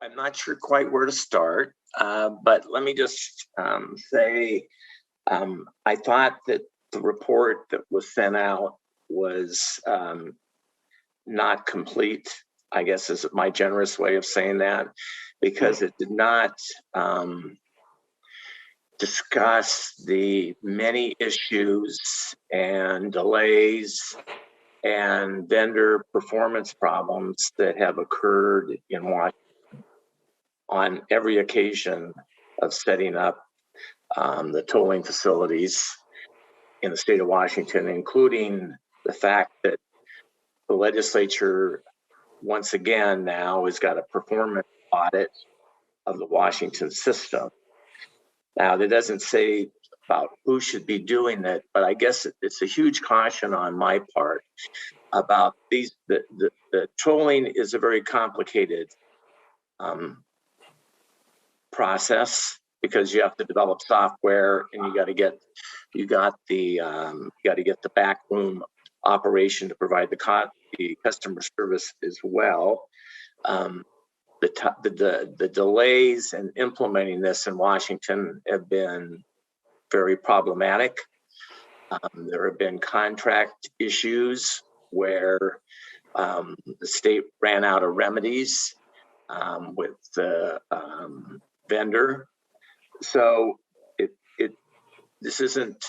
I'm not sure quite where to start, but let me just say, I thought that the report that was sent out was not complete, I guess is my generous way of saying that, because it did not discuss the many issues and delays and vendor performance problems that have occurred in Washington on every occasion of setting up the tolling facilities in the state of Washington, including the fact that the legislature once again now has got a performance audit of the Washington system. Now, that doesn't say about who should be doing it, but I guess it's a huge caution on my part about these. The tolling is a very complicated process because you have to develop software and you got to get the backroom operation to provide the customer service as well. The delays in implementing this in Washington have been very problematic. There have been contract issues where the state ran out of remedies with the vendor. So this isn't,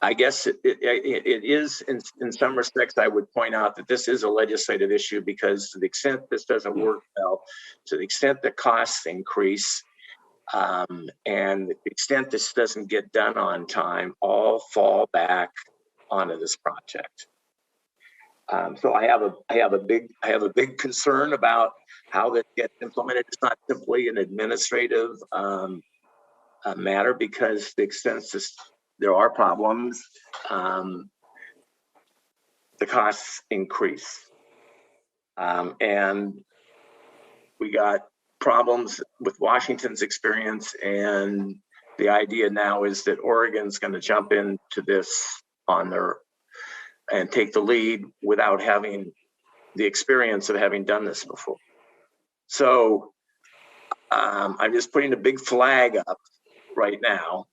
I guess it is in some respects. I would point out that this is a legislative issue because to the extent this doesn't work well, to the extent that costs increase, and the extent this doesn't get done on time, all fall back onto this project. So I have a big concern about how this gets implemented. It's not simply an administrative matter because the extent there are problems, the costs increase. And we got problems with Washington's experience, and the idea now is that Oregon's going to jump into this on their and take the lead without having the experience of having done this before. So I'm just putting a big flag up right now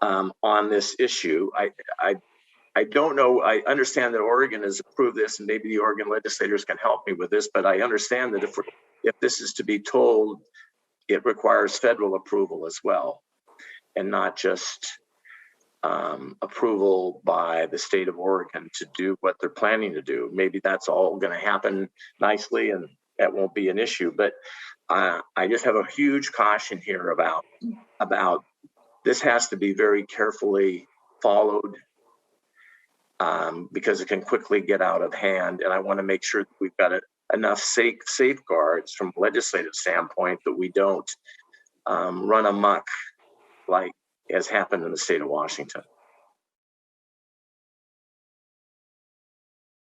on this issue. I don't know. I understand that Oregon has approved this, and maybe the Oregon legislators can help me with this. But I understand that if this is to be told, it requires federal approval as well, and not just approval by the state of Oregon to do what they're planning to do. Maybe that's all going to happen nicely, and that won't be an issue. But I just have a huge caution here about this has to be very carefully followed because it can quickly get out of hand. And I want to make sure that we've got enough safeguards from a legislative standpoint that we don't run amok like has happened in the state of Washington.